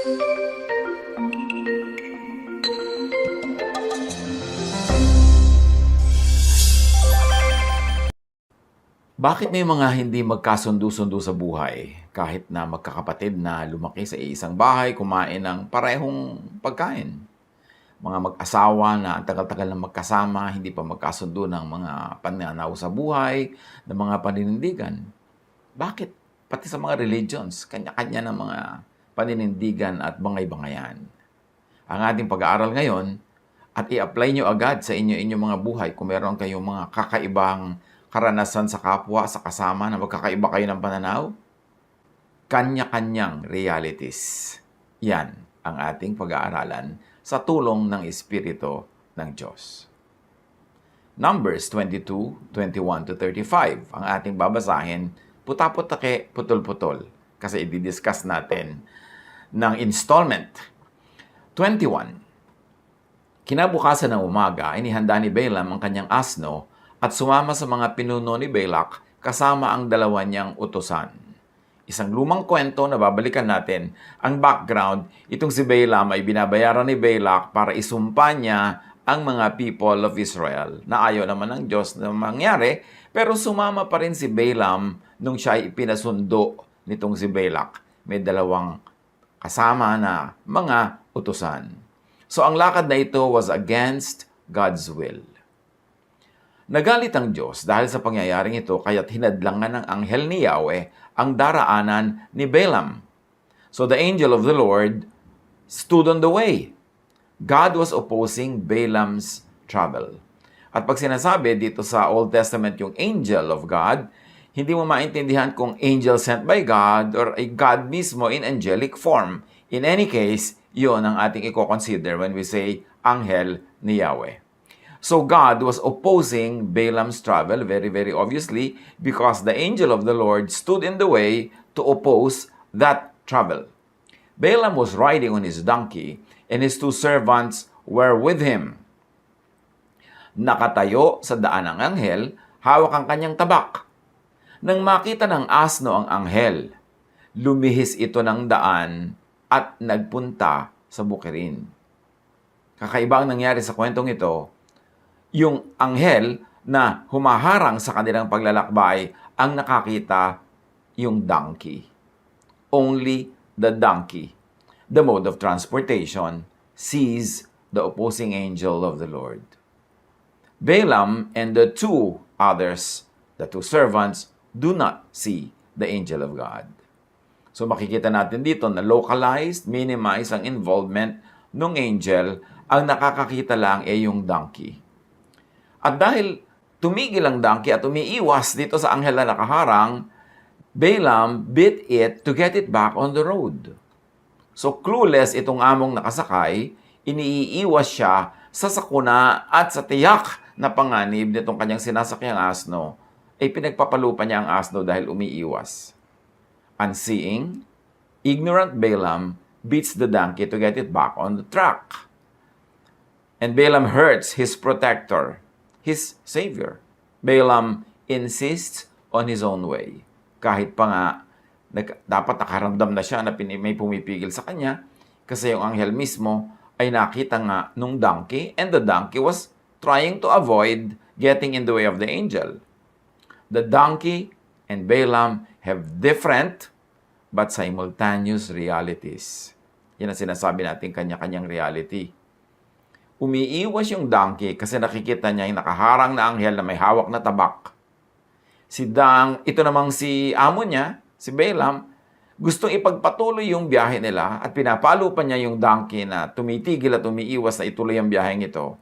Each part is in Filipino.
Bakit may mga hindi magkasundo-sundo sa buhay kahit na magkakapatid na lumaki sa isang bahay, kumain ng parehong pagkain? Mga mag-asawa na ang tagal-tagal na magkasama, hindi pa magkasundo ng mga pananaw sa buhay, ng mga paninindigan. Bakit? Pati sa mga religions, kanya-kanya ng mga paninindigan at bangay-bangayan. Ang ating pag-aaral ngayon, at i-apply nyo agad sa inyong mga buhay kung meron kayong mga kakaibang karanasan sa kapwa, sa kasama na magkakaiba kayo ng pananaw, kanya-kanyang realities. Yan ang ating pag-aaralan sa tulong ng Espiritu ng Diyos. Numbers 22:21-35 ang ating babasahin, puta-putake, putol-putol, kasi i-discuss natin ng installment. 21. Kinabukasan ng umaga, inihanda ni Balaam ang kanyang asno at sumama sa mga pinuno ni Balak kasama ang dalawa niyang utusan. Isang lumang kwento na babalikan natin. Ang background, itong si Balaam ay binabayaran ni Balak para isumpa niya ang mga people of Israel na ayaw naman ng Diyos na mangyari, pero sumama pa rin si Balaam nung siya ay ipinasundo nitong si Balak. May dalawang kasama na mga utusan. So ang lakad na ito was against God's will. Nagalit ang Diyos dahil sa pangyayaring ito kaya't hinadlangan ng anghel ni Yahweh ang daraanan ni Balaam. So the angel of the Lord stood on the way. God was opposing Balaam's travel. At pag sinasabi dito sa Old Testament yung angel of God, hindi mo maintindihan kung angel sent by God or a God mismo in angelic form. In any case, yon ang ating i-consider when we say anghel ni Yahweh. So God was opposing Balaam's travel, very, very obviously, because the angel of the Lord stood in the way to oppose that travel. Balaam was riding on his donkey, and his two servants were with him. Nakatayo sa daan ang anghel, hawak ang kanyang tabak. Nang makita ng asno ang anghel, lumihis ito ng daan at nagpunta sa bukirin. Kakaiba ang nangyari sa kwentong ito. Yung anghel na humaharang sa kanilang paglalakbay ang nakakita yung donkey. Only the donkey, the mode of transportation, sees the opposing angel of the Lord. Balaam and the two others, the two servants, do not see the angel of God. So makikita natin dito na localized, minimize ang involvement ng angel, ang nakakakita lang ay yung donkey. At dahil tumigil ang donkey at umiiwas dito sa anghel na nakaharang, Balaam bit it to get it back on the road. So clueless itong among nakasakay, iniiwas siya sa sakuna at sa tiyak na panganib nitong kanyang sinasakyang asno, ay pinagpapalupa niya ang asno dahil umiiwas. Unseeing, ignorant Balaam beats the donkey to get it back on the track. And Balaam hurts his protector, his Savior. Balaam insists on his own way. Kahit pa nga, dapat nakaramdam na siya na may pumipigil sa kanya kasi yung anghel mismo ay nakita nga nung donkey and the donkey was trying to avoid getting in the way of the angel. The donkey and Balaam have different but simultaneous realities. Yan ang sinasabi natin kanya-kanyang reality. Umiiwas yung donkey kasi nakikita niya yung nakaharang na anghel na may hawak na tabak. Ito namang si amo niya, si Balaam, gustong ipagpatuloy yung biyahe nila at pinapalo pa niya yung donkey na tumitigil at umiiwas na ituloy ang biyaheng ito.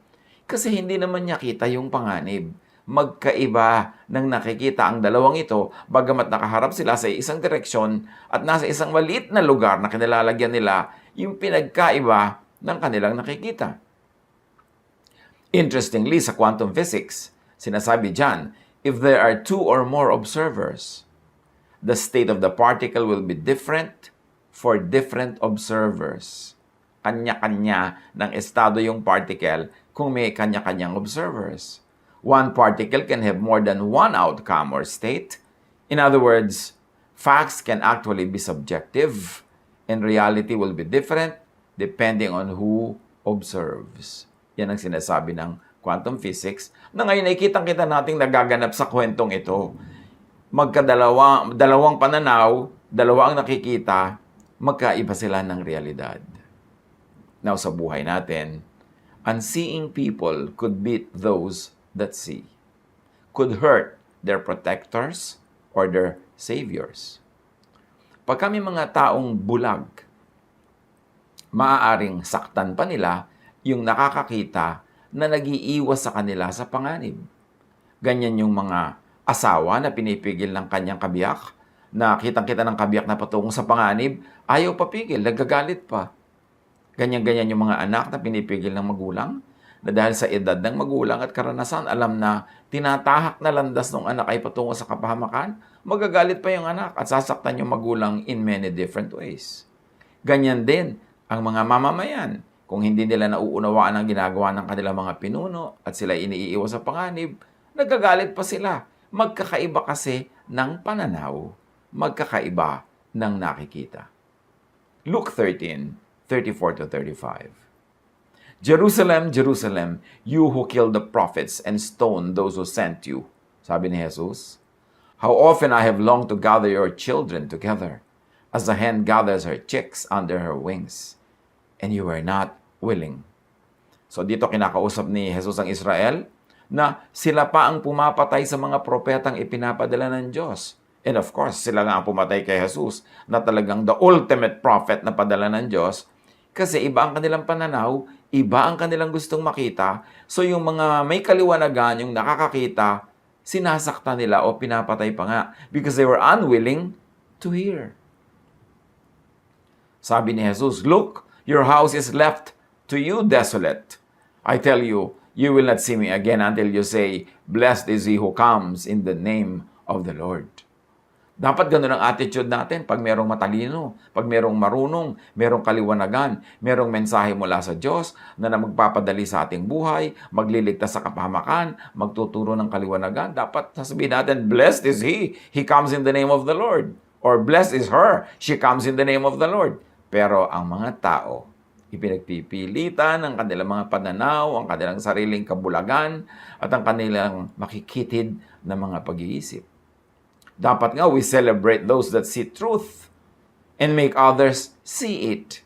Kasi hindi naman niya kita yung panganib. Magkaiba ng nakikita ang dalawang ito bagamat nakaharap sila sa isang direksyon at nasa isang maliit na lugar na kinilalagyan nila yung pinagkaiba ng kanilang nakikita. Interestingly, sa quantum physics, sinasabi dyan, if there are two or more observers, the state of the particle will be different for different observers. Kanya-kanya ng estado yung particle kung may kanya-kanyang observers. One particle can have more than one outcome or state. In other words, facts can actually be subjective and reality will be different depending on who observes. Yan ang sinasabi ng quantum physics na ngayon ay kitang-kita nating nagaganap sa kwentong ito. Dalawang pananaw, dalawa ang nakikita, magkaiba sila ng realidad. Now, sa buhay natin, unseeing people could beat those that see, could hurt their protectors or their saviors. Pag kami mga taong bulag, maaaring saktan pa nila yung nakakakita na nag-iiwas sa kanila sa panganib. Ganyan yung mga asawa na pinipigil ng kanyang kabiyak, na kitang-kita ng kabiyak na patungo sa panganib, ayaw papigil, nagagalit pa. Ganyan-ganyan yung mga anak na pinipigil ng magulang, na dahil sa edad ng magulang at karanasan, alam na tinatahak na landas ng anak ay patungo sa kapahamakan, magagalit pa yung anak at sasaktan yung magulang in many different ways. Ganyan din ang mga mamamayan. Kung hindi nila nauunawaan ang ginagawa ng kanilang mga pinuno at sila iniiwas sa panganib, nagagalit pa sila. Magkakaiba kasi ng pananaw, magkakaiba ng nakikita. Luke 13:34-35. Jerusalem, Jerusalem, you who killed the prophets and stoned those who sent you. Sabi ni Jesus, how often I have longed to gather your children together, as the hen gathers her chicks under her wings, and you were not willing. So dito kinakausap ni Jesus ang Israel na sila pa ang pumapatay sa mga propetang ipinapadala ng Diyos. And of course, sila nga ang pumatay kay Jesus na talagang the ultimate prophet na padala ng Diyos. Kasi iba ang kanilang pananaw, iba ang kanilang gustong makita. So yung mga may kaliwanagan, yung nakakakita, sinasaktan nila o pinapatay pa nga because they were unwilling to hear. Sabi ni Jesus, look, your house is left to you desolate. I tell you, you will not see me again until you say, blessed is he who comes in the name of the Lord. Dapat ganun ang attitude natin pag merong matalino, pag merong marunong, merong kaliwanagan, merong mensahe mula sa Diyos na magpapadali sa ating buhay, magliligtas sa kapahamakan, magtuturo ng kaliwanagan. Dapat sasabihin natin, blessed is he comes in the name of the Lord. Or blessed is her, she comes in the name of the Lord. Pero ang mga tao, ipinagpipilitan ang kanilang mga pananaw, ang kanilang sariling kabulagan, at ang kanilang makikitid na mga pag-iisip. Dapat nga, we celebrate those that see truth and make others see it.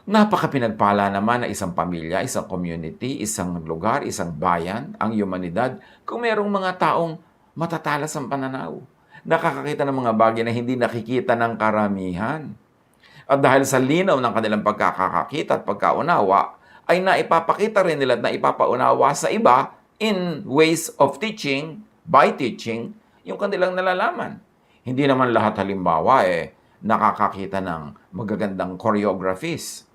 Napaka-pinagpala naman na isang pamilya, isang community, isang lugar, isang bayan, ang humanidad, kung merong mga taong matatalas ang pananaw. Nakakakita ng mga bagay na hindi nakikita ng karamihan. At dahil sa linaw ng kanilang pagkakakita at pagkaunawa, ay naipapakita rin nila at naipapaunawa sa iba in ways of teaching, by teaching, yung kanilang nalalaman. Hindi naman lahat halimbawa nakakakita ng magagandang choreographies.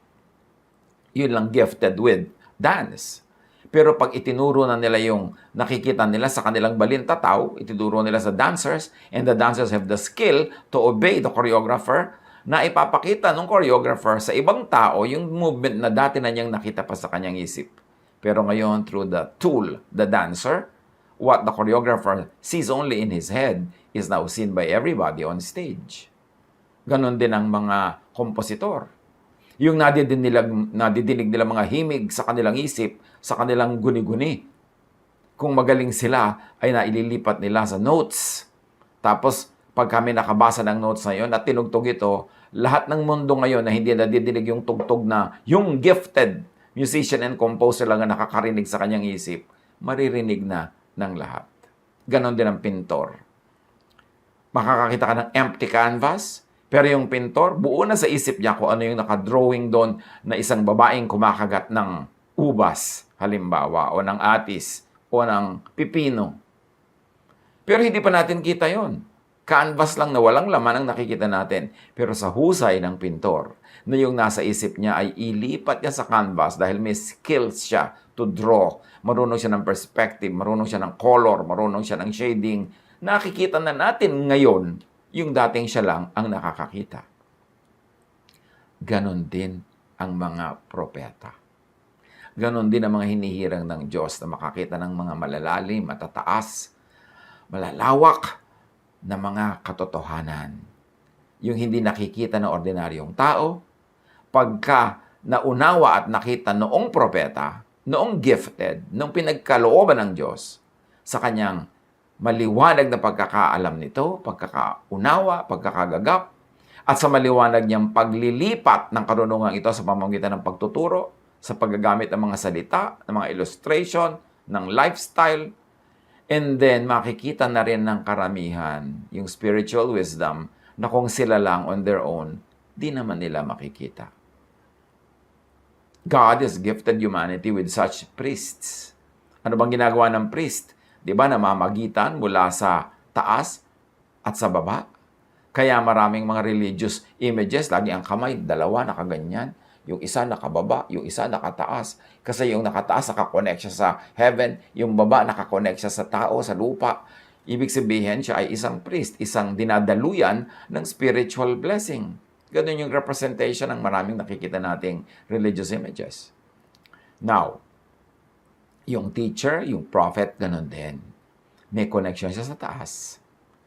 Yun lang gifted with dance. Pero pag itinuro na nila yung nakikita nila sa kanilang balintataw, itinuro nila sa dancers, and the dancers have the skill to obey the choreographer, na ipapakita ng choreographer sa ibang tao yung movement na dati na niyang nakita pa sa kanyang isip. Pero ngayon, through the tool, the dancer, what the choreographer sees only in his head is now seen by everybody on stage. Ganon din ang mga kompositor. Yung nadidinig nila mga himig sa kanilang isip, sa kanilang guni-guni. Kung magaling sila, ay naililipat nila sa notes. Tapos, pag kami nakabasa ng notes na yun at tinugtog ito, lahat ng mundo ngayon na hindi nadidinig yung tugtog na yung gifted musician and composer lang na nakakarinig sa kanyang isip, maririnig na ng lahat. Ganon din ang pintor. Makakakita ka ng empty canvas, pero yung pintor, buo na sa isip niya kung ano yung nakadrawing doon na isang babaeng kumakagat ng ubas, halimbawa, o ng atis, o ng pipino. Pero hindi pa natin kita yon. Canvas lang na walang laman ang nakikita natin. Pero sa husay ng pintor, na yung nasa isip niya ay ilipat niya sa canvas dahil may skills siya to draw. Marunong siya ng perspective, marunong siya ng color, marunong siya ng shading. Nakikita na natin ngayon yung dating siya lang ang nakakakita. Ganon din ang mga propeta. Ganon din ang mga hinihirang ng Diyos na makakita ng mga malalalim, matataas, malalawak na mga katotohanan. yung hindi nakikita ng ordinaryong tao, pagka naunawa at nakita noong propeta, noong gifted, noong pinagkalooban ng Diyos, sa kanyang maliwanag na pagkakaalam nito, pagkakaunawa, pagkakagagap, at sa maliwanag niyang paglilipat ng karunungan ito sa pamamagitan ng pagtuturo, sa paggagamit ng mga salita, ng mga illustration, ng lifestyle, and then makikita na rin ng karamihan yung spiritual wisdom na kung sila lang on their own, di naman nila makikita. God has gifted humanity with such priests. Ano bang ginagawa ng priest? Di ba namamagitan mula sa taas at sa baba? Kaya maraming mga religious images, lagi ang kamay, dalawa nakaganyan. Yung isa nakababa, yung isa nakataas. Kasi yung nakataas nakakonect siya sa heaven, yung baba nakakonect siya sa tao, sa lupa. Ibig sabihin siya ay isang priest, isang dinadaluyan ng spiritual blessing. Ganun yung representation ng maraming nakikita nating religious images. Now, yung teacher, yung prophet, ganun din. May connection siya sa taas.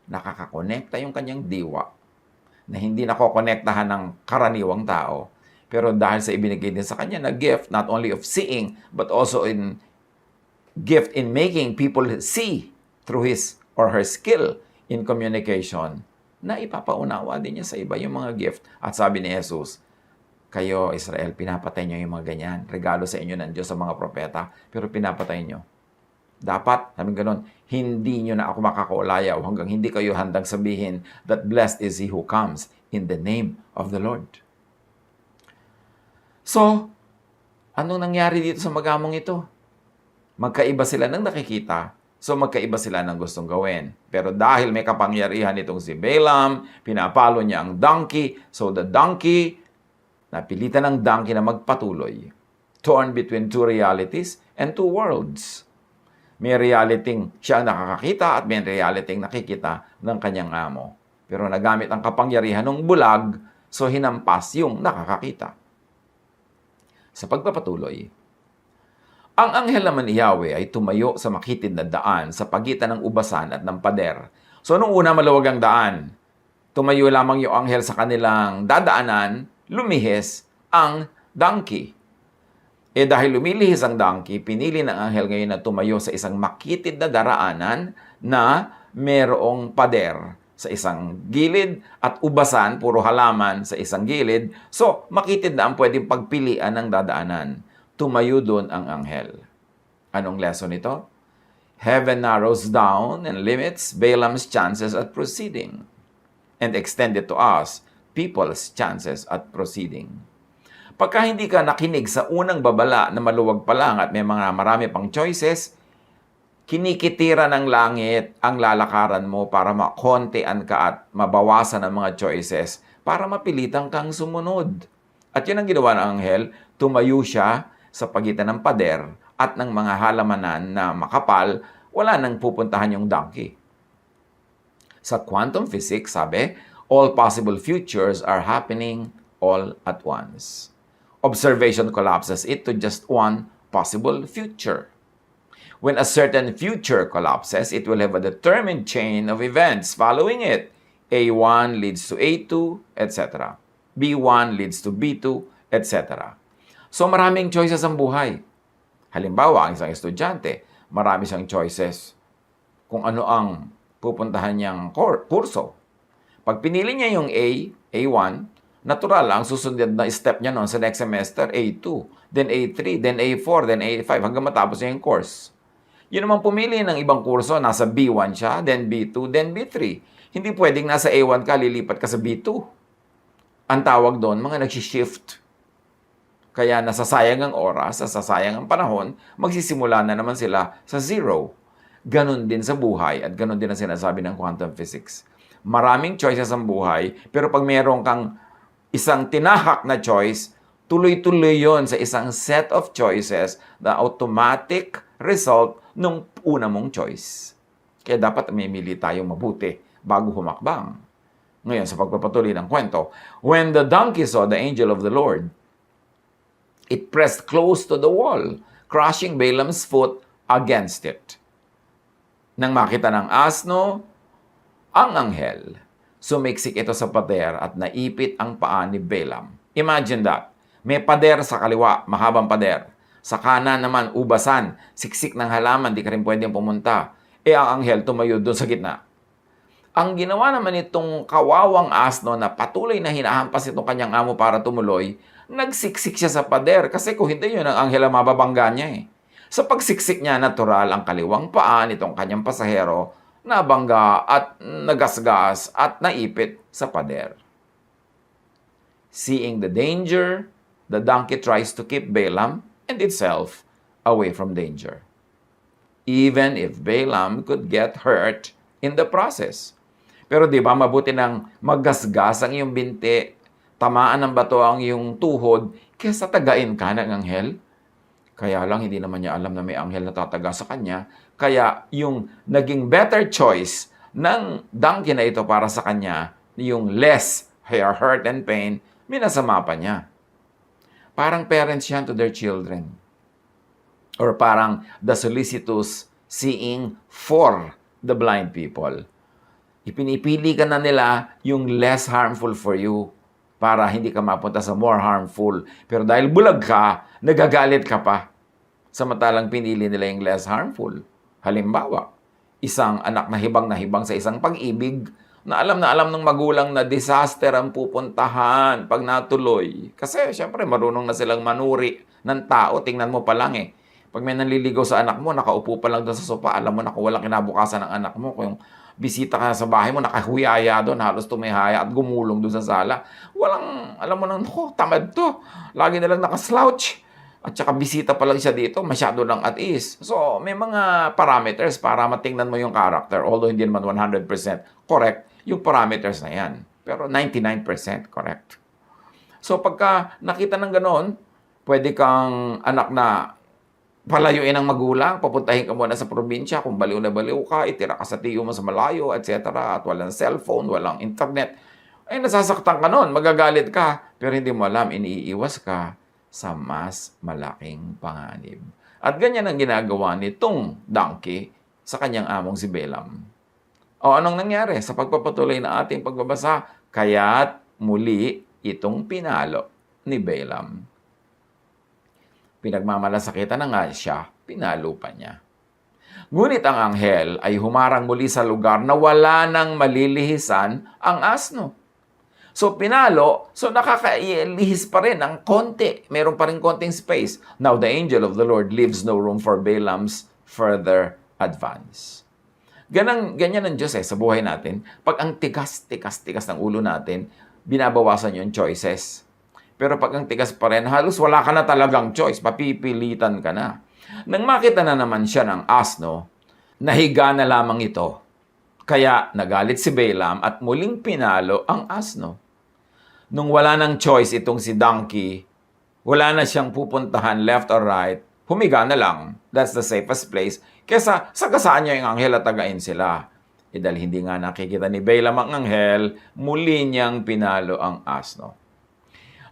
Nakakakonekta yung kanyang diwa na hindi nakokonektahan ng karaniwang tao. Pero dahil sa ibinigay din sa kanya na gift, not only of seeing, but also in gift in making people see through his or her skill in communication, na ipapaunawa din niya sa iba yung mga gift. At sabi ni Jesus, kayo, Israel, pinapatay niyo yung mga ganyan. Regalo sa inyo ng Diyos sa mga propeta, pero pinapatay niyo. Dapat, sabi ganun, hindi niyo na ako makakaulayaw hanggang hindi kayo handang sabihin that blessed is he who comes in the name of the Lord. So, anong nangyari dito sa magamong ito? Magkaiba sila ng nakikita, so magkaiba sila ng gustong gawin. Pero dahil may kapangyarihan itong si Balaam, pinapalo niya ang donkey, so the donkey, napilitan ng donkey na magpatuloy. Torn between two realities and two worlds. May realiting siya nakakakita at may realiting nakikita ng kanyang amo. Pero nagamit ang kapangyarihan ng bulag, so hinampas yung nakakakita. Sa pagpapatuloy, ang anghel naman ni Yahweh ay tumayo sa makitid na daan sa pagitan ng ubasan at ng pader. So, nung una maluwag ang daan, tumayo lamang yung anghel sa kanilang dadaanan, lumihis ang donkey. Dahil lumilihis ang donkey, pinili ng anghel ngayon na tumayo sa isang makitid na daraanan na merong pader sa isang gilid at ubasan, puro halaman sa isang gilid. So, makitid na ang pwedeng pagpilian ng dadaanan. Tumayo doon ang anghel. Anong lesson ito? Heaven narrows down and limits Balaam's chances at proceeding and extended to us people's chances at proceeding. Pagka hindi ka nakinig sa unang babala na maluwag pa lang at may mga marami pang choices, kinikitira ng langit ang lalakaran mo para makontean ka at mabawasan ang mga choices para mapilitan kang sumunod. At yun ang ginawa ng anghel, tumayo siya sa pagitan ng pader at ng mga halamanan na makapal, wala nang pupuntahan yung donkey. Sa quantum physics, sabi, all possible futures are happening all at once. Observation collapses it to just one possible future. When a certain future collapses, it will have a determined chain of events following it. A1 leads to A2, etc. B1 leads to B2, etc. So maraming choices ang buhay. Halimbawa, ang isang estudyante, marami siyang choices kung ano ang pupuntahan niyang kurso. Pag pinili niya yung A1, natural lang, susunod na step niya noon sa next semester, A2, then A3, then A4, then A5, hanggang matapos niya yung course. Yun naman pumili ng ibang kurso, nasa B1 siya, then B2, then B3. Hindi pwedeng nasa A1 ka, lilipat ka sa B2. Ang tawag doon, mga nag-shift. Kaya nasasayang ang oras, nasasayang ang panahon, magsisimula na naman sila sa zero. Ganon din sa buhay at ganon din ang sinasabi ng quantum physics. Maraming choices ang buhay, pero pag meron kang isang tinahak na choice, tuloy-tuloy yon sa isang set of choices na automatic result nung una mong choice. Kaya dapat mamili tayong mabuti bago humakbang. Ngayon, sa pagpapatuloy ng kwento, when the donkey saw the angel of the Lord, it pressed close to the wall, crushing Balaam's foot against it. Nang makita ng asno, ang anghel, Sumiksik ito sa pader at naipit ang paa ni Balaam. Imagine that. May pader sa kaliwa, mahabang pader. Sa kanan naman, ubasan, siksik ng halaman, di ka rin pwedeng pumunta. Ang anghel tumayo doon sa gitna. Ang ginawa naman itong kawawang asno na patuloy na hinahampas itong kanyang amo para tumuloy, nagsiksik siya sa pader kasi kung hindi yun, ang anghel ang mababangga niya eh. Sa pagsiksik niya, natural ang kaliwang paa nitong kanyang pasahero nabangga at nagasgas at naipit sa pader. Seeing the danger, the donkey tries to keep Balaam and itself away from danger. Even if Balaam could get hurt in the process. Pero di ba mabuti nang maggasgas ang iyong binti, tamaan ng bato ang iyong tuhod, kaysa tagain ka ng anghel? Kaya lang hindi naman niya alam na may anghel na tataga sa kanya. Kaya yung naging better choice ng donkey na ito para sa kanya, yung less hurt and pain, minasama pa niya. Parang parents yan to their children. Or parang the solicitous seeing for the blind people. Ipinipili ka na nila yung less harmful for you para hindi ka mapunta sa more harmful. Pero dahil bulag ka, nagagalit ka pa. Samantalang pinili nila yung less harmful. Halimbawa, isang anak na hibang sa isang pag-ibig na alam ng magulang na disaster ang pupuntahan pag natuloy. Kasi syempre marunong na silang manuri ng tao. Tingnan mo pa lang eh. Pag may nanliligaw sa anak mo, nakaupo pa lang doon sa sopa, alam mo na kung walang kinabukasan ng anak mo, kung bisita ka sa bahay mo, nakahuyaya doon, halos tumihaya at gumulong doon sa sala. Walang, alam mo nang, tamad to. Lagi nilang nakaslouch. At saka bisita pa lang siya dito, masyado lang at ease. So, may mga parameters para matingnan mo yung character. Although hindi naman 100% correct, yung parameters na yan. Pero 99% correct. So, pagka nakita ng ganon, pwede kang anak na palayuin ang magulang, papuntahin ka muna sa probinsya, kung baliw na baliw ka, itira ka sa tiyo mo sa malayo, etc. At walang cellphone, walang internet. Ay, nasasaktan ka nun, magagalit ka. Pero hindi mo alam, iniiwas ka sa mas malaking panganib. At ganyan ang ginagawa nitong donkey sa kanyang among si Balaam. O anong nangyari sa pagpapatuloy na ating pagbabasa? Kaya't muli itong pinalo ni Balaam. Pinagmamalasakitan na nga siya, pinalo pa niya. Ngunit ang anghel ay humarang muli sa lugar na wala nang malilihisan ang asno. So pinalo, so nakakailihis pa rin ng konti. Meron pa rin konting space. Now the angel of the Lord leaves no room for Balaam's further advance. Ganyan ang Diyos sa buhay natin. Pag ang tigas ng ulo natin, binabawasan yung choices. Pero pag ang tigas pa rin, halos wala ka na talagang choice. Papipilitan ka na. Nang makita na naman siya ng asno, nahiga na lamang ito. Kaya nagalit si Balaam at muling pinalo ang asno. Nung wala nang choice itong si donkey, wala na siyang pupuntahan left or right, humiga na lang. That's the safest place. Kesa sagasaan niya yung anghel at tagain sila. Dahil hindi nga nakikita ni Balaam ang anghel, muli niyang pinalo ang asno.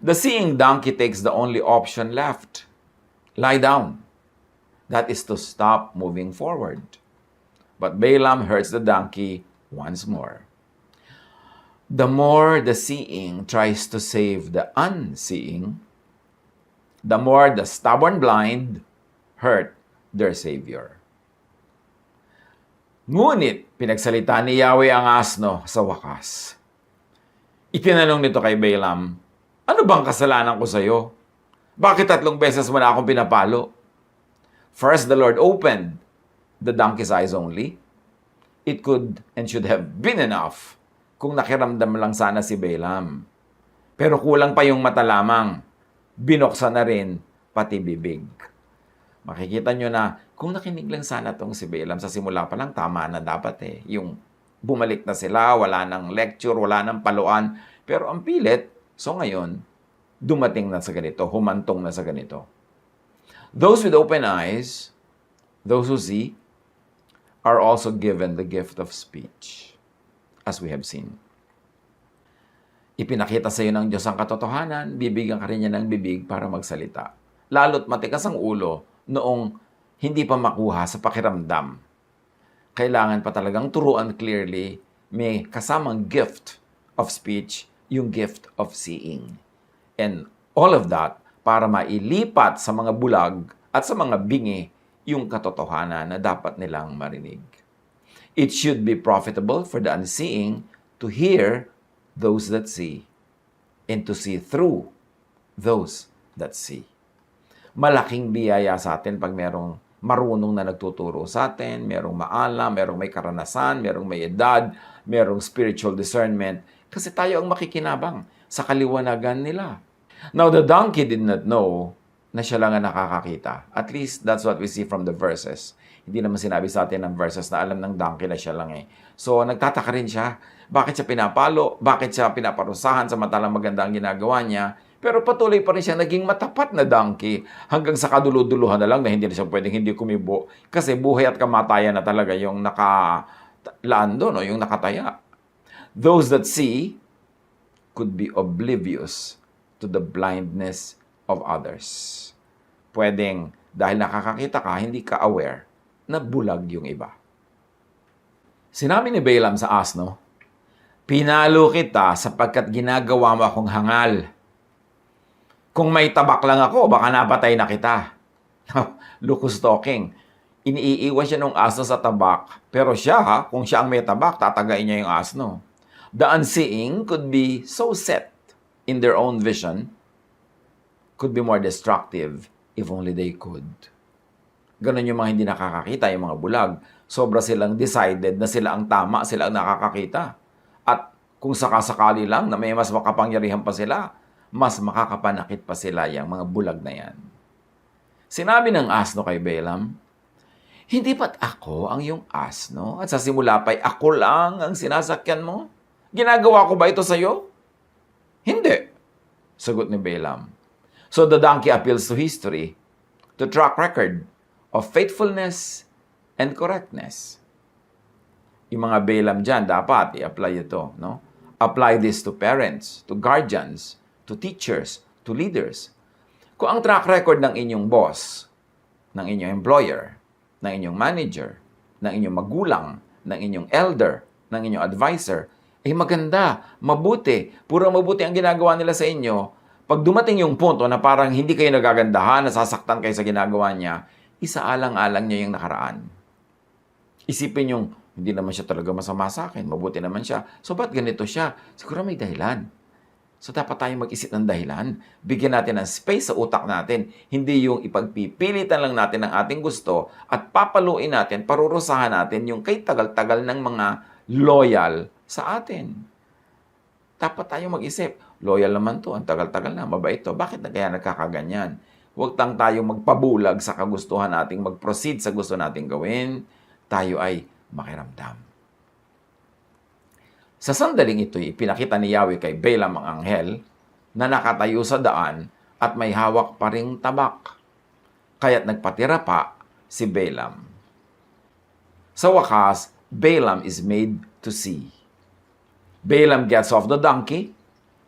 The seeing donkey takes the only option left. Lie down. That is to stop moving forward. But Balaam hurts the donkey once more. The more the seeing tries to save the unseeing, the more the stubborn blind hurt their Savior. Ngunit, pinagsalita ni Yahweh ang asno sa wakas. Itinanong nito kay Balaam, ano bang kasalanan ko sa iyo? Bakit 3 beses mo na akong pinapalo? First, the Lord opened the donkey's eyes only. It could and should have been enough kung nakiramdam lang sana si Balaam. Pero kulang pa yung mata lamang. Binuksan na rin pati bibig. Makikita nyo na kung nakinig lang sana tong si Balaam sa simula pa lang, tama na dapat Yung bumalik na sila, wala nang lecture, wala nang paluan. Pero ang pilit, so ngayon, dumating na sa ganito, humantong na sa ganito. Those with open eyes, those who see, are also given the gift of speech, as we have seen. Ipinakita sa iyo ng Diyos ang katotohanan, bibigyan ka rin niya ng bibig para magsalita. Lalo't matigas ang ulo noong hindi pa makuha sa pakiramdam. Kailangan pa talagang turuan clearly may kasamang gift of speech, yung gift of seeing. And all of that para mailipat sa mga bulag at sa mga bingi yung katotohanan na dapat nilang marinig. It should be profitable for the unseeing to hear those that see and to see through those that see. Malaking biyaya sa atin pag merong marunong na nagtuturo sa atin, merong maalam, merong may karanasan, merong may edad, merong spiritual discernment, kasi tayo ang makikinabang sa kaliwanagan nila. Now, the donkey did not know na siya lang ang nakakakita. At least, that's what we see from the verses. Hindi naman sinabi sa atin ng verses na alam ng donkey na siya lang eh. So, nagtataka rin siya. Bakit siya pinapalo? Bakit siya pinaparusahan samantalang maganda ang ginagawa niya? Pero patuloy pa rin siya naging matapat na donkey hanggang sa kaduluduluhan na lang na hindi na siya pwedeng hindi kumibo kasi buhay at kamatayan na talaga yung nakalaan doon, no? Yung nakataya. Those that see could be oblivious to the blindness of others. Pwedeng dahil nakakakita ka, hindi ka aware na bulag yung iba. Sinabi ni Balaam sa asno, "Pinalo kita sapagkat ginagawa mo akong hangal. Kung may tabak lang ako, baka napatay na kita." Lucas talking. Iniiwan siya ng asno sa tabak. Pero siya, kung siya ang may tabak, tatagain niya yung asno. The unseeing could be so set in their own vision, could be more destructive if only they could. Ganon yung mga hindi nakakakita, yung mga bulag. Sobra silang decided na sila ang tama, sila ang nakakakita. At kung sakasakali lang na may mas makapangyarihan pa sila, mas makakapanakit pa sila yung mga bulag na yan. Sinabi ng asno kay Balaam, "Hindi ba't ako ang iyong asno? At sa simula pa'y ako lang ang sinasakyan mo? Ginagawa ko ba ito sa'yo?" "Hindi," sagot ni Balaam. So the donkey appeals to history, to track record of faithfulness and correctness. Yung mga Balaam dyan, dapat i-apply ito. No? Apply this to parents, to guardians, to teachers, to leaders. Kung ang track record ng inyong boss, ng inyong employer, ng inyong manager, ng inyong magulang, ng inyong elder, ng inyong advisor, ay maganda, mabuti, puro mabuti ang ginagawa nila sa inyo, pag dumating yung punto na parang hindi kayo nagagandahan, nasasaktan kayo sa ginagawa niya, isaalang-alang niya yung nakaraan. Isipin yung, hindi naman siya talaga masama sa akin, mabuti naman siya. So, ba't ganito siya? Siguro may dahilan. So, dapat tayong mag-isip ng dahilan. Bigyan natin ng space sa utak natin. Hindi yung ipagpipilitan lang natin ang ating gusto at papaluin natin, parurusahan natin yung kay tagal-tagal ng mga loyal sa atin. Dapat tayong mag-isip, loyal naman to, ang tagal-tagal na, mabait to. Bakit na kaya nagkakaganyan? Huwag tayong magpabulag sa kagustuhan nating mag-proceed sa gusto nating gawin. Tayo ay makiramdam. Sa sandaling ito'y ipinakita ni Yahweh kay Balaam ang anghel na nakatayo sa daan at may hawak pa ring tabak. Kaya't nagpatira pa si Balaam. Sa wakas, Balaam is made to see. Balaam gets off the donkey,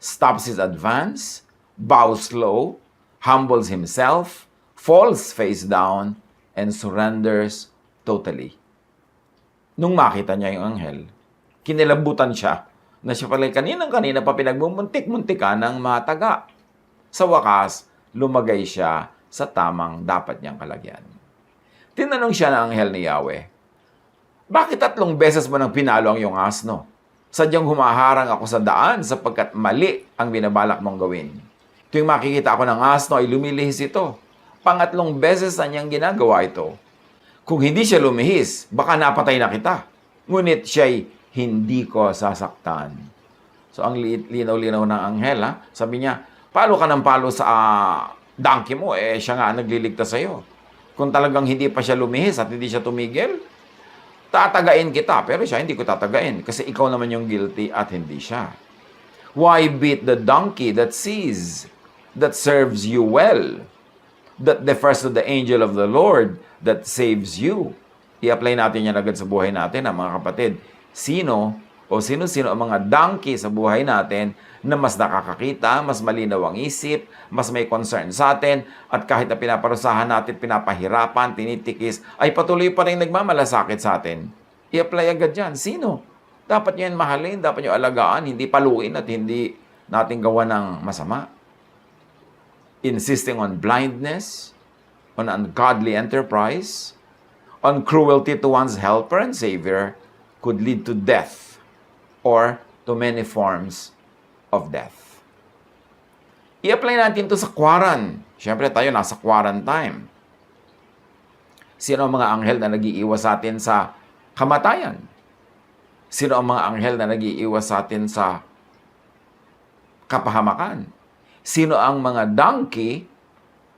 stops his advance, bows low, humbles himself, falls face down, and surrenders totally. Nung makita niya yung anghel, kinilabutan siya na siya pala kaninang-kanina pa pinagmumuntik-muntikan ng mataga. Sa wakas, lumagay siya sa tamang dapat niyang kalagyan. Tinanong siya ng anghel ni Yahweh, "Bakit 3 beses mo nang pinalo ang iyong asno? Sadyang humaharang ako sa daan sapagkat mali ang binabalak mong gawin. Tuwing makikita ako ng asno ay lumilihis ito. 3 beses na niyang ginagawa ito. Kung hindi siya lumihis, baka napatay na kita. Ngunit siya'y hindi ko sasaktan." So, ang linaw-linaw ng anghel, ha? Sabi niya, palo ka ng palo sa donkey mo, siya nga nagliligtas sa'yo. Kung talagang hindi pa siya lumihis at hindi siya tumigil, tatagain kita. Pero siya, hindi ko tatagain. Kasi ikaw naman yung guilty at hindi siya. Why beat the donkey that sees, that serves you well, that defers to the angel of the Lord, that saves you? I-apply natin yan agad sa buhay natin, mga kapatid. Sino ang mga donkey sa buhay natin na mas nakakakita, mas malinaw ang isip, mas may concern sa atin, at kahit na pinaparusahan natin, pinapahirapan, tinitikis, ay patuloy pa rin nagmamalasakit sa atin. I-apply agad yan. Sino? Dapat nyo yan mahalin, dapat nyo alagaan, hindi paluin at hindi natin gawa ng masama. Insisting on blindness, on ungodly enterprise, on cruelty to one's helper and savior could lead to death or to many forms of death. I-apply natin ito sa quaran. Siyempre tayo nasa quarantine. Sino ang mga anghel na nag-iiwas sa atin sa kamatayan? Sino ang mga anghel na nag-iiwas sa atin sa kapahamakan? Sino ang mga donkey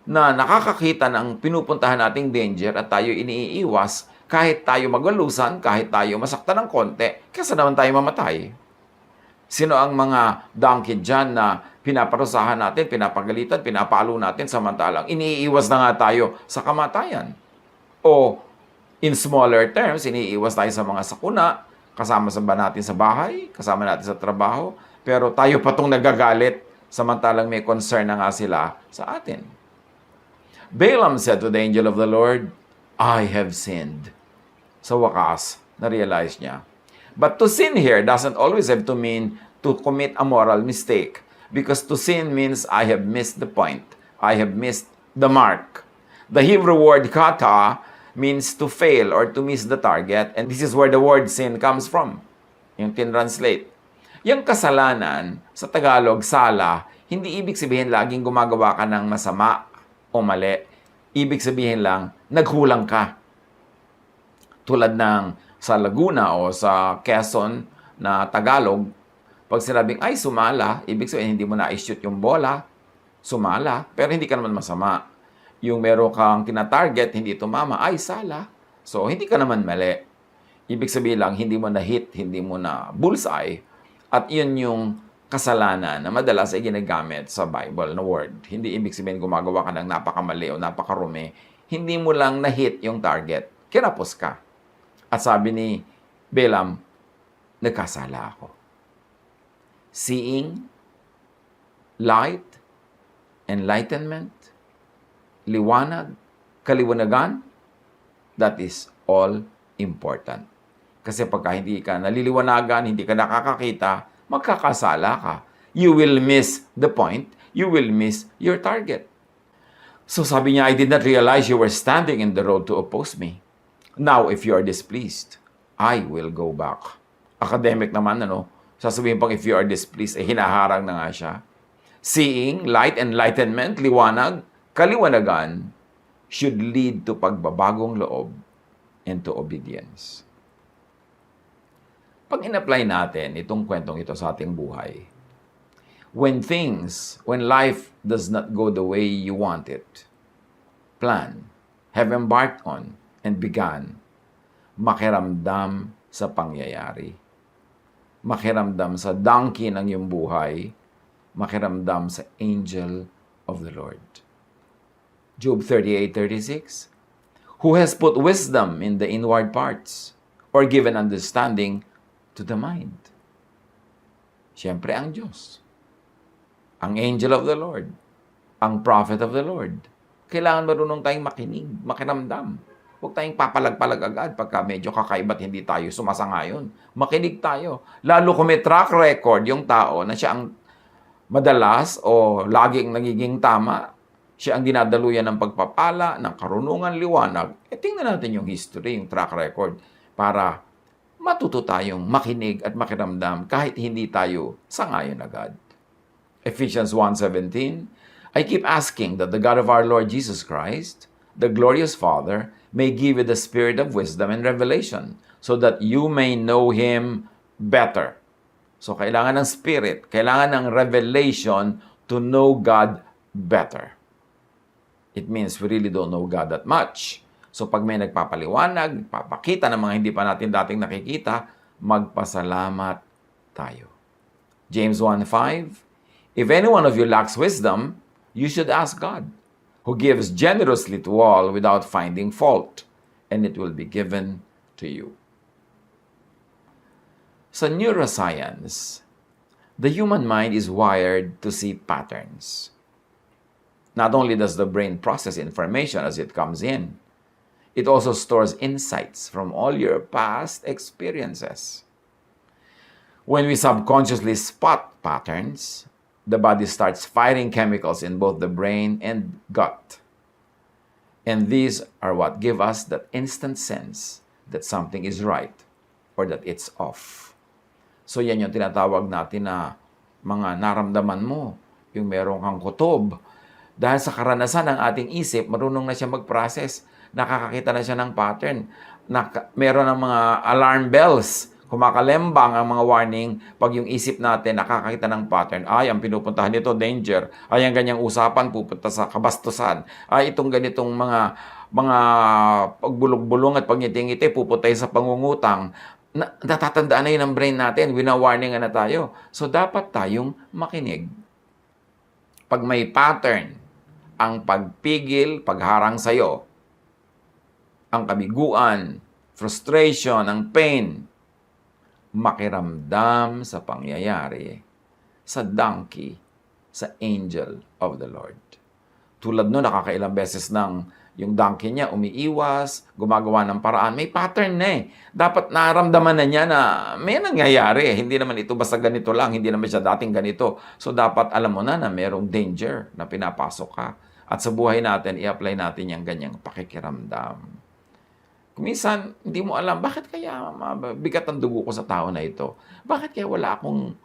na nakakakita ng pinupuntahan nating danger at tayo iniiwas kahit tayo magalusan, kahit tayo masaktan ng konti, kaysa naman tayo mamatay? Sino ang mga donkey dyan na pinaparusahan natin, pinapagalitan, pinapalo natin samantalang iniiwas na nga tayo sa kamatayan? O in smaller terms, iniiwas tayo sa mga sakuna, kasama sa ba natin sa bahay, kasama natin sa trabaho, pero tayo pa itong nagagalit samantalang may concern na nga sila sa atin. Balaam said to the angel of the Lord, I have sinned. Sa wakas, na-realize niya. But to sin here doesn't always have to mean to commit a moral mistake. Because to sin means I have missed the point. I have missed the mark. The Hebrew word kata means to fail or to miss the target. And this is where the word sin comes from. Yung tinranslate. Yung kasalanan, sa Tagalog, sala, hindi ibig sabihin laging gumagawa ka ng masama o mali. Ibig sabihin lang, naghulang ka. Tulad ng sa Laguna o sa Quezon na Tagalog, pag sinabing, ay, sumala, ibig sabihin, hindi mo na-shoot yung bola, sumala, pero hindi ka naman masama. Yung meron kang tina-target, hindi tumama, ay, sala. So, hindi ka naman mali. Ibig sabihin lang, hindi mo na-hit, hindi mo na bullseye. At yun yung kasalanan na madalas ay ginagamit sa Bible na word. Hindi ibig sabihin gumagawa ka ng napakamali o napakarumi. Hindi mo lang na-hit yung target. Kinapos ka. At sabi ni Balaam, nagkasala ako. Seeing, light, enlightenment, liwanag, kaliwanagan, that is all important. Kasi pagka hindi ka naliliwanagan, hindi ka nakakakita, magkakasala ka. You will miss the point. You will miss your target. So sabi niya, I did not realize you were standing in the road to oppose me. Now, if you are displeased, I will go back. Academic naman, ano? Sasabihin pang if you are displeased, hinaharang na nga siya. Seeing, light, enlightenment, liwanag, kaliwanagan, should lead to pagbabagong loob and to obedience. Pag in-apply natin itong kwentong ito sa ating buhay, when life does not go the way you want it, plan, have embarked on, and began, makiramdam sa pangyayari. Makiramdam sa donkey ng iyong buhay, makiramdam sa angel of the Lord. Job 38:36, who has put wisdom in the inward parts, or given understanding to the mind? Siyempre ang Diyos. Ang angel of the Lord. Ang prophet of the Lord. Kailangan marunong tayong makinig, makiramdam. Huwag tayong papalag-palag agad pagka medyo kakaiba't hindi tayo sumasangayon. Makinig tayo. Lalo kung may track record yung tao na siya ang madalas o laging nagiging tama, siya ang dinadaluyan ng pagpapala, ng karunungan, liwanag. Tingnan natin yung history, yung track record para matuto tayong makinig at makiramdam kahit hindi tayo sangayon agad. Ephesians 1:17, I keep asking that the God of our Lord Jesus Christ, the glorious Father, may give you the spirit of wisdom and revelation so that you may know Him better. So, kailangan ng spirit, kailangan ng revelation to know God better. It means we really don't know God that much. So, pag may nagpapaliwanag, papakita ng mga hindi pa natin dating nakikita, magpasalamat tayo. James 1:5, if any one of you lacks wisdom, you should ask God, who gives generously to all without finding fault, and it will be given to you. Sa neuroscience, the human mind is wired to see patterns. Not only does the brain process information as it comes in, it also stores insights from all your past experiences. When we subconsciously spot patterns, the body starts firing chemicals in both the brain and gut. And these are what give us that instant sense that something is right or that it's off. So yan yung tinatawag natin na mga naramdaman mo, yung meron kang kutob. Dahil sa karanasan ng ating isip, marunong na siya mag-process. Nakakakita na siya ng pattern. Meron ng mga alarm bells. Kumakalembang ang mga warning pag yung isip natin nakakakita ng pattern. Ay, ang pinupuntahan nito, danger. Ay, ang ganyang usapan pupunta sa kabastusan. Ay, itong ganitong mga pagbulog-bulong at pagngiti-ngiti pupunta sa pangungutang. Natatandaan na yun ang brain natin. Wina-warningan na tayo. So, dapat tayong makinig. Pag may pattern, ang pagpigil, pagharang sa'yo, ang kabiguan, frustration, ang pain, makiramdam sa pangyayari sa donkey, sa angel of the Lord. Tulad nun, nakakailang beses ng yung donkey niya umiiwas, gumagawa ng paraan. May pattern na eh. Dapat naramdaman na niya na may nangyayari. Hindi naman ito basta ganito lang. Hindi naman siya dating ganito. So, dapat alam mo na merong danger na pinapasok ka. At sa buhay natin, i-apply natin yung ganyang pakikiramdam. Minsan, hindi mo alam, bakit kaya bigat ang dugo ko sa tao na ito? Bakit kaya wala akong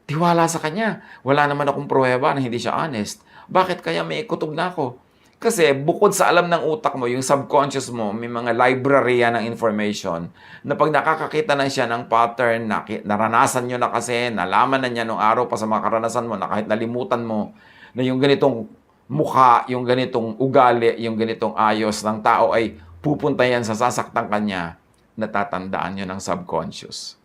tiwala sa kanya? Wala naman akong pruweba na hindi siya honest. Bakit kaya may kutob na ako? Kasi bukod sa alam ng utak mo, yung subconscious mo, may mga library yan ng information na pag nakakakita na siya ng pattern, naranasan nyo na kasi, nalaman na niya nung araw pa sa mga karanasan mo, na kahit nalimutan mo, na yung ganitong mukha, yung ganitong ugali, yung ganitong ayos ng tao ay pupunta yan sa sasaktan kanya, natatandaan nyo ng subconscious.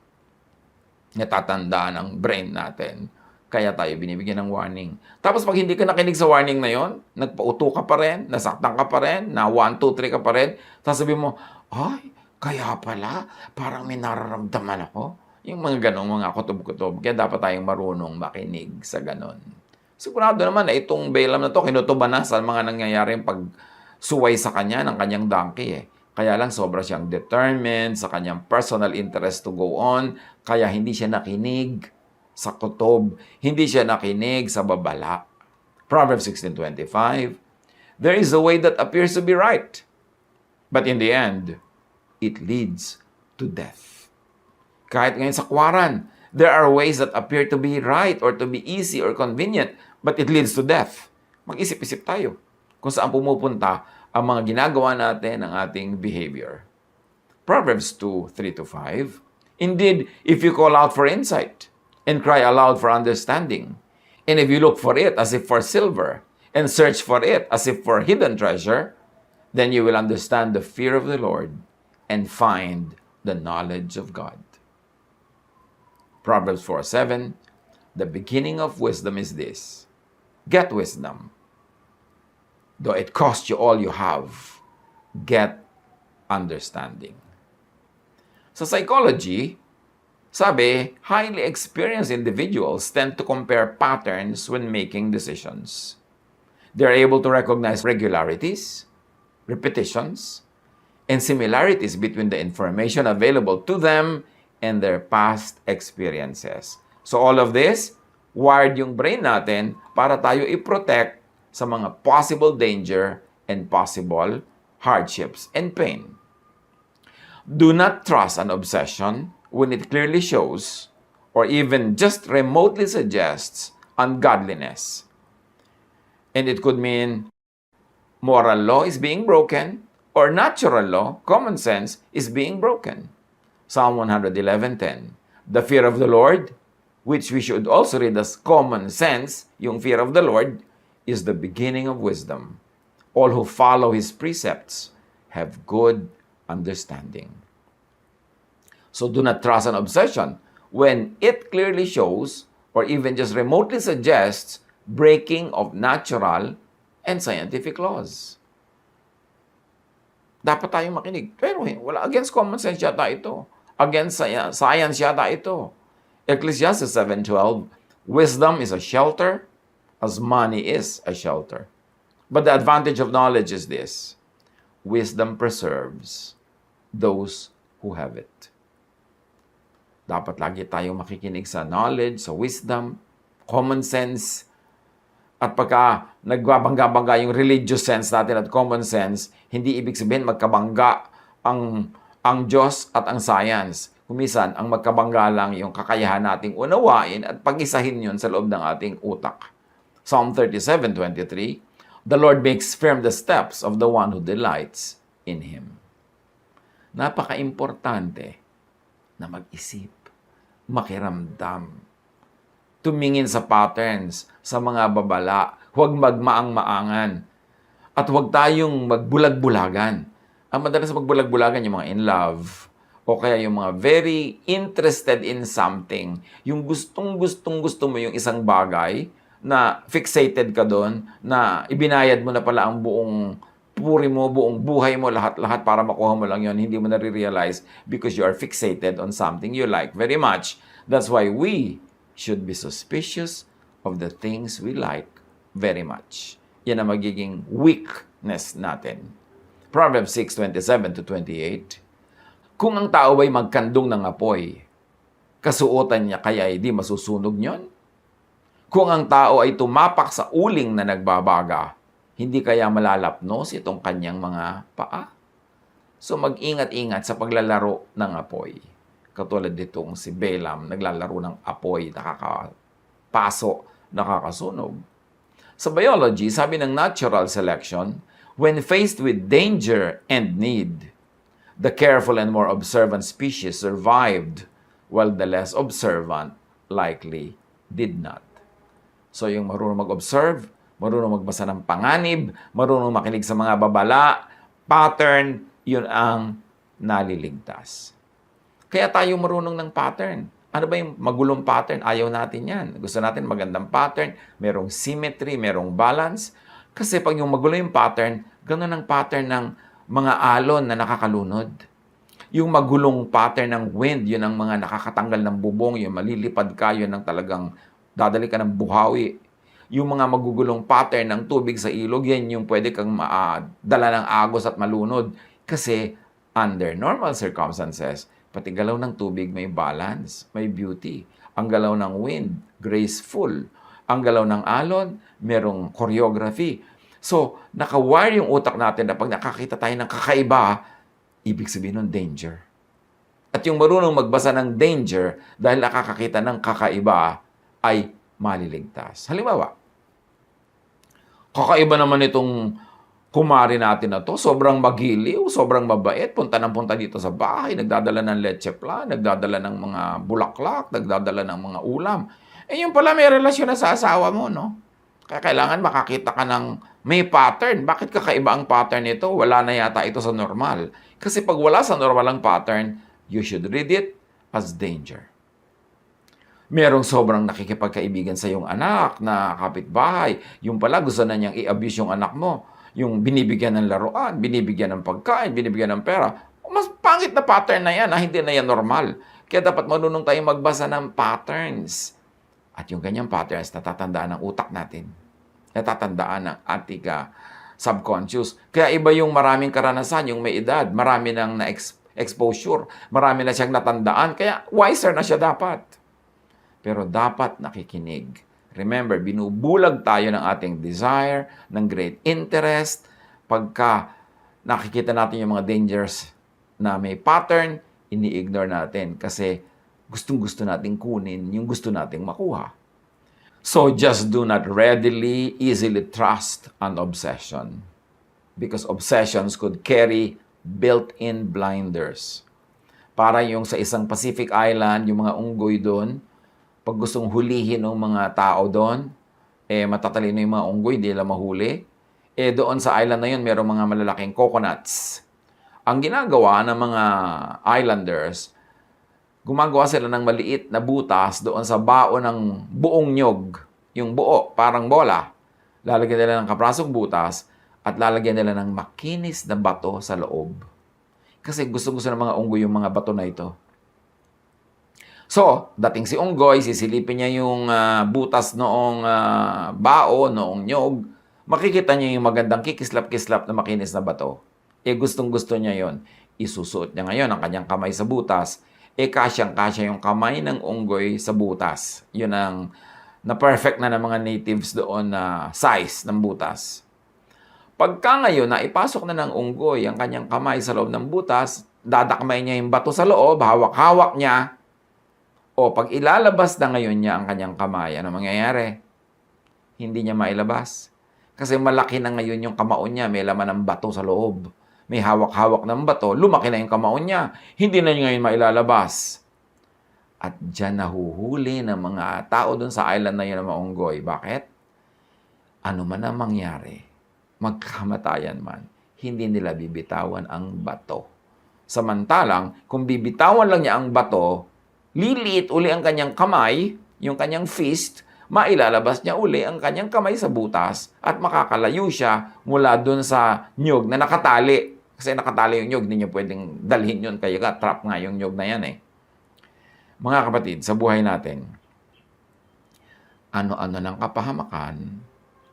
Natatandaan ng brain natin. Kaya tayo binibigyan ng warning. Tapos pag hindi ka nakinig sa warning na yon, nagpauto ka pa rin, nasaktan ka pa rin, na 1, 2, 3 ka pa rin, sasabihin mo, ay, kaya pala, parang may nararamdaman ako. Yung mga ganong mga kutob-kutob. Kaya dapat tayong marunong makinig sa ganon. Sigurado naman na itong Balaam na to, kinutuban na sa mga nangyayaring pagsuway sa kanya ng kanyang donkey eh. Kaya lang sobra siyang determined sa kanyang personal interest to go on, kaya hindi siya nakinig sa kutob, hindi siya nakinig sa babala. Proverbs 16:25, there is a way that appears to be right, but in the end, it leads to death. Kahit ngayon sa kwaran, there are ways that appear to be right or to be easy or convenient, but it leads to death. Mag-isip-isip tayo kung saan pumupunta ang mga ginagawa natin, ang ating behavior. Proverbs 2:3-5, indeed, if you call out for insight, and cry aloud for understanding. And if you look for it as if for silver, and search for it as if for hidden treasure, then you will understand the fear of the Lord and find the knowledge of God. Proverbs 4:7, the beginning of wisdom is this, get wisdom. Though it cost you all you have, get understanding. Sa psychology, sabi, highly experienced individuals tend to compare patterns when making decisions. They are able to recognize regularities, repetitions, and similarities between the information available to them and their past experiences. So all of this, wired yung brain natin para tayo i-protect sa mga possible danger and possible hardships and pain. Do not trust an obsession when it clearly shows or even just remotely suggests ungodliness. And it could mean moral law is being broken or natural law, common sense, is being broken. Psalm 111:10. The fear of the Lord, which we should also read as common sense, yung fear of the Lord, is the beginning of wisdom. All who follow His precepts have good understanding. So do not trust an obsession when it clearly shows or even just remotely suggests breaking of natural and scientific laws. Dapat tayong makinig. Pero wala, against common sense yata ito. Against science yata ito. Ecclesiastes 7:12, wisdom is a shelter as money is a shelter. But the advantage of knowledge is this, wisdom preserves those who have it. Dapat lagi tayong makikinig sa knowledge, sa wisdom, common sense. At pagka nagbabangga-bangga yung religious sense natin at common sense, hindi ibig sabihin magkabangga ang Diyos at ang science. Kumisan, ang magkabangga lang yung kakayahan nating unawain at pag-isahin yun sa loob ng ating utak. Psalm 37:23, "The Lord makes firm the steps of the one who delights in Him." Napaka-importante na mag-isip, makiramdam, tumingin sa patterns, sa mga babala, huwag magmaang-maangan, at huwag tayong magbulag-bulagan. Ang madalas magbulag-bulagan yung mga in love, o kaya yung mga very interested in something, yung gustong-gusto mo yung isang bagay, na fixated ka doon, na ibinayad mo na pala ang buong puri mo, buong buhay mo, lahat-lahat para makuha mo lang yon. Hindi mo na-realize because you are fixated on something you like very much. That's why we should be suspicious of the things we like very much. Yan ang magiging weakness natin. Proverbs 6:27-28. Kung ang tao ay magkandong ng apoy, kasuotan niya kaya hindi masusunog niyon? Kung ang tao ay tumapak sa uling na nagbabaga, hindi kaya malalapnos itong kanyang mga paa? So mag-ingat-ingat sa paglalaro ng apoy. Katulad ditong si Balaam, naglalaro ng apoy, nakakapaso, nakakasunog. Sa biology, sabi ng natural selection, when faced with danger and need, the careful and more observant species survived, while the less observant likely did not. So yung marunong mag-observe, marunong magbasa ng panganib, marunong makinig sa mga babala, pattern, yun ang naliligtas. Kaya tayo marunong ng pattern. Ano ba yung magulong pattern? Ayaw natin yan. Gusto natin magandang pattern, merong symmetry, merong balance. Kasi pag yung magulo yung pattern, ganun ang pattern ng mga alon na nakakalunod. Yung magulong pattern ng wind, yun ang mga nakakatanggal ng bubong, yung malilipad ka, yun ang talagang dadali ka ng buhawi. Yung mga magugulong pattern ng tubig sa ilog, yan yung pwede kang dala ng agos at malunod. Kasi under normal circumstances, pati galaw ng tubig may balance, may beauty. Ang galaw ng wind, graceful. Ang galaw ng alon, merong choreography. So, nakawire yung utak natin na pag nakakita tayo ng kakaiba, ibig sabihin ng danger. At yung marunong magbasa ng danger dahil nakakakita ng kakaiba ay maliligtas. Halimbawa, kakaiba naman itong kumari natin na to, sobrang magiliw, sobrang mabait, punta ng punta dito sa bahay, nagdadala ng leche flan, nagdadala ng mga bulaklak, nagdadala ng mga ulam. Eh yung pala may relasyon na sa asawa mo, no? Kaya kailangan makakita ka ng may pattern. Bakit kakaiba ang pattern nito? Wala na yata ito sa normal. Kasi pag wala sa normal ang pattern, you should read it as danger. Merong sobrang nakikipagkaibigan sa iyong anak na kapitbahay. Yung pala gusto na niyang i-abuse yung anak mo. Yung binibigyan ng laruan, binibigyan ng pagkain, binibigyan ng pera. Mas pangit na pattern na yan, hindi na yan normal. Kaya dapat marunong tayong magbasa ng patterns. At yung ganyang patterns, natatandaan ng utak natin. Natatandaan ng ating subconscious. Kaya iba yung maraming karanasan, yung may edad, marami nang na-exposure, marami na siyang natandaan, kaya wiser na siya dapat. Pero dapat nakikinig. Remember, binubulag tayo ng ating desire, ng great interest. Pagka nakikita natin yung mga dangers na may pattern, ini-ignore natin kasi gustong-gusto nating kunin yung gusto nating makuha. So just do not readily, easily trust an obsession. Because obsessions could carry built-in blinders. Para yung sa isang Pacific Island, yung mga unggoy doon, pag gustong hulihin ng mga tao doon, matatalino yung mga unggoy, hindi nila mahuli. Doon sa island na yun, mayroong mga malalaking coconuts. Ang ginagawa ng mga islanders, gumagawa sila ng maliit na butas doon sa bao ng buong nyog. Yung buo, parang bola. Lalagyan nila ng kaprasong butas at lalagyan nila ng makinis na bato sa loob. Kasi gusto-gusto ng mga unggoy yung mga bato na ito. So, dating si unggoy, sisilipin niya yung butas noong bao, noong nyog. Makikita niya yung magandang kikislap-kislap na makinis na bato. Gustong-gusto niya yon. Isusuot niya ngayon ang kanyang kamay sa butas. kasyang-kasya yung kamay ng unggoy sa butas. Yun ang na-perfect na ng mga natives doon na size ng butas. Pagka ngayon na ipasok na ng unggoy ang kanyang kamay sa loob ng butas, dadakmay niya yung bato sa loob, hawak-hawak niya, o pag ilalabas na ngayon niya ang kanyang kamay, ano mangyayari? Hindi niya mailabas. Kasi malaki na ngayon yung kamaon niya, may laman ng bato sa loob. May hawak-hawak ng bato, lumaki na yung kamaon niya. Hindi na niya ngayon mailalabas. At dyan nahuhuli ng mga tao dun sa island na yun ng mga unggoy. Bakit? Ano man ang mangyari, magkamatayan man, hindi nila bibitawan ang bato. Samantalang, kung bibitawan lang niya ang bato, liliit uli ang kanyang kamay, yung kanyang fist, mailalabas niya uli ang kanyang kamay sa butas at makakalayo siya mula dun sa nyug na nakatali. Kasi nakatali yung nyug, hindi niyo pwedeng dalhin yun. Kaya trap nga yung nyug na yan eh. Mga kapatid, sa buhay natin, ano-ano ng kapahamakan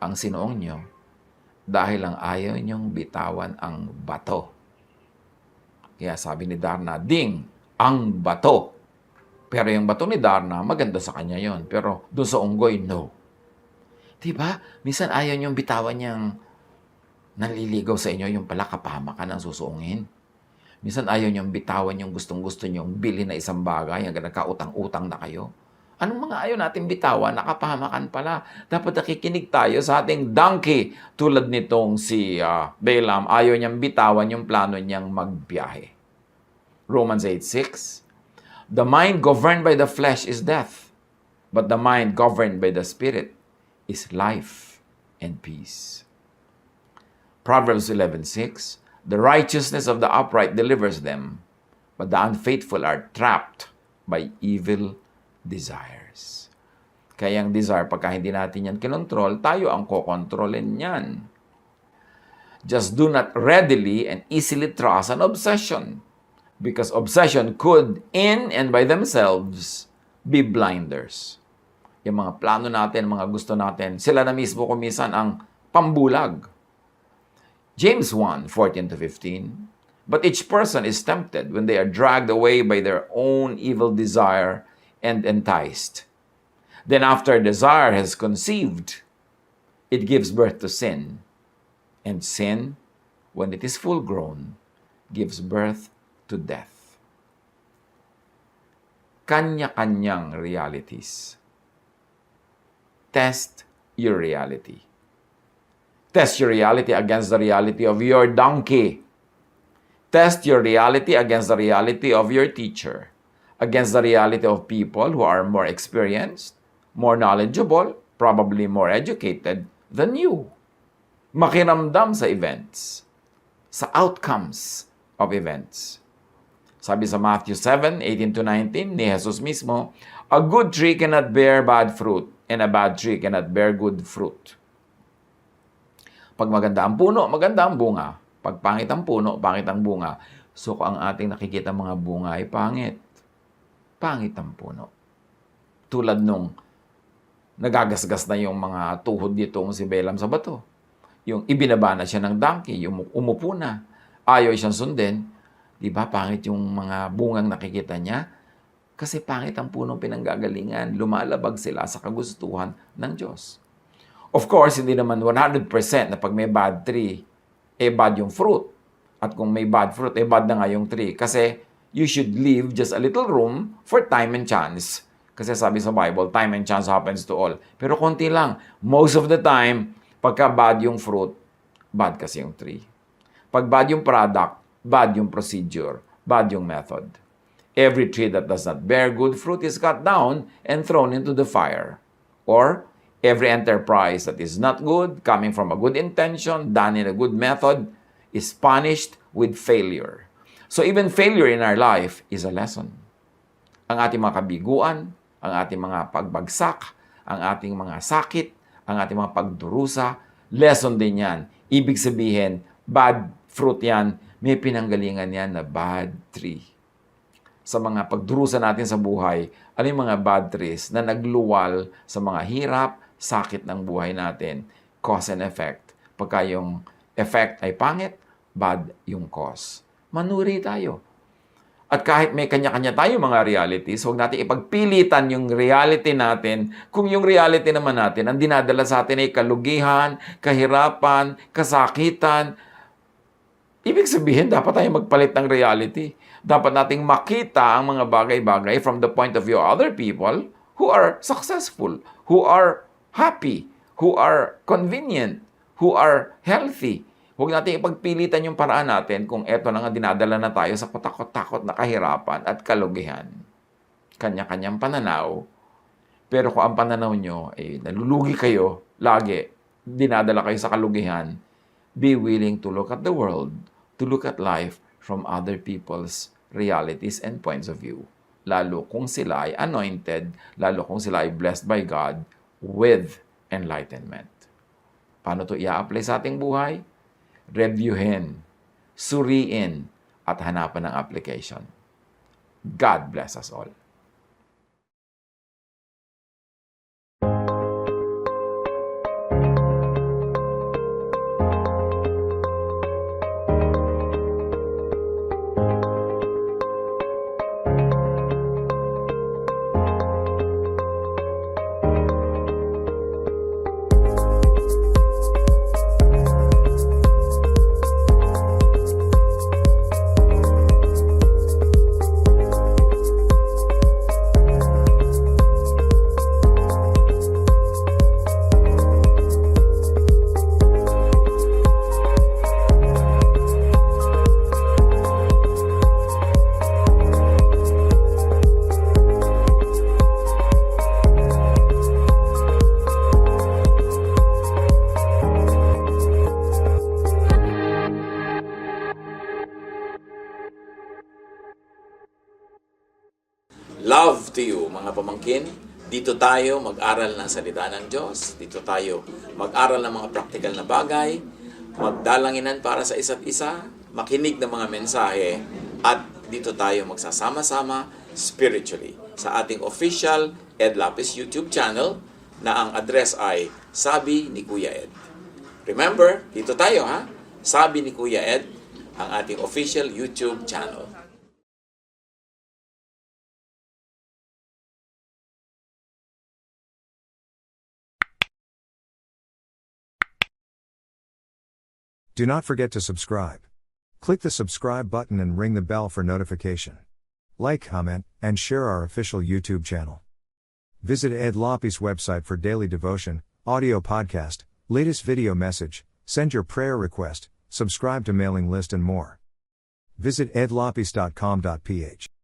ang sinuong nyo dahil lang ayaw nyong bitawan ang bato. Kaya sabi ni Darna, ding, ang bato. Pero yung bato ni Darna, maganda sa kanya yon. Pero doon sa unggoy, no. Diba? Minsan ayaw niyong bitawan niyang nanliligaw sa inyo, yung pala kapahamakan ang susuungin. Minsan ayaw niyong bitawan yung gustong-gusto niyong bilhin na isang bagay hanggang nagkautang-utang na kayo. Anong mga ayaw natin bitawan? Nakapahamakan pala. Dapat nakikinig tayo sa ating donkey. Tulad nitong si Balaam, ayaw niyang bitawan yung plano niyang magbiyahe. Romans 8:6. The mind governed by the flesh is death, but the mind governed by the Spirit is life and peace. Proverbs 11:6. The righteousness of the upright delivers them, but the unfaithful are trapped by evil desires. Kaya ang desire, pagka hindi natin yan kinontrol, tayo ang kokontrolin yan. Just do not readily and easily trust an obsession, because obsession could, in and by themselves, be blinders. Yung mga plano natin, mga gusto natin, sila na mismo kumisan ang pambulag. James 1:14-15. But each person is tempted when they are dragged away by their own evil desire and enticed. Then after desire has conceived, it gives birth to sin. And sin, when it is full grown, gives birth to death. Kanya-kanyang realities. Test your reality. Test your reality against the reality of your donkey. Test your reality against the reality of your teacher, against the reality of people who are more experienced, more knowledgeable, probably more educated than you. Makiramdam sa events, sa outcomes of events. Sabi sa Matthew 7:18-19 ni Jesus mismo, a good tree cannot bear bad fruit, and a bad tree cannot bear good fruit. Pag maganda ang puno, maganda ang bunga. Pag pangit ang puno, pangit ang bunga. So kung ang ating nakikita mga bunga ay pangit, pangit ang puno. Tulad nung nagagasgas na yung mga tuhod nitong si Balaam sa bato. Yung ibinaba na siya ng donkey, yung umupo na, ayaw siyang sundin, di ba pangit yung mga bungang nakikita niya? Kasi pangit ang punong pinanggagalingan, lumalabag sila sa kagustuhan ng Diyos. Of course, hindi naman 100% na pag may bad tree, bad yung fruit. At kung may bad fruit, bad na nga yung tree. Kasi you should leave just a little room for time and chance. Kasi sabi sa Bible, time and chance happens to all. Pero konti lang. Most of the time, pagka bad yung fruit, bad kasi yung tree. Pag bad yung product, bad yung procedure, bad yung method. Every tree that does not bear good fruit is cut down and thrown into the fire. Or, every enterprise that is not good, coming from a good intention, done in a good method, is punished with failure. So even failure in our life is a lesson. Ang ating mga kabiguan, ang ating mga pagbagsak, ang ating mga sakit, ang ating mga pagdurusa, lesson din yan. Ibig sabihin, bad fruit yan, may pinanggalingan yan na bad tree. Sa mga pagdurusa natin sa buhay, ano yung mga bad trees na nagluwal sa mga hirap, sakit ng buhay natin, cause and effect. Pagka yung effect ay pangit, bad yung cause. Manuri tayo. At kahit may kanya-kanya tayo mga realities, huwag natin ipagpilitan yung reality natin kung yung reality naman natin ang dinadala sa atin ay kalugihan, kahirapan, kasakitan. Ibig sabihin, dapat tayo magpalit ng reality. Dapat nating makita ang mga bagay-bagay from the point of view of other people who are successful, who are happy, who are convenient, who are healthy. Huwag natin ipagpilitan yung paraan natin kung eto na nga dinadala na tayo sa katakot-takot na kahirapan at kalugihan. Kanya-kanyang pananaw. Pero kung ang pananaw nyo ay nalulugi kayo, lagi, dinadala kayo sa kalugihan, be willing to look at the world, to look at life from other people's realities and points of view. Lalo kung sila ay anointed, lalo kung sila ay blessed by God with enlightenment. Paano to i-apply sa ating buhay? Reviewin, suriin, at hanapan ng application. God bless us all. Love to you, mga pamangkin. Dito tayo mag-aral ng salita ng Diyos. Dito tayo mag-aral ng mga practical na bagay. Magdalanginan para sa isa't isa. Makinig ng mga mensahe. At dito tayo magsasama-sama spiritually sa ating official Ed Lapis YouTube channel na ang address ay Sabi ni Kuya Ed. Remember, dito tayo ha. Sabi ni Kuya Ed, ang ating official YouTube channel. Do not forget to subscribe. Click the subscribe button and ring the bell for notification. Like, comment, and share our official YouTube channel. Visit Ed Lapis website for daily devotion, audio podcast, latest video message, send your prayer request, subscribe to mailing list and more. Visit edlapis.com.ph.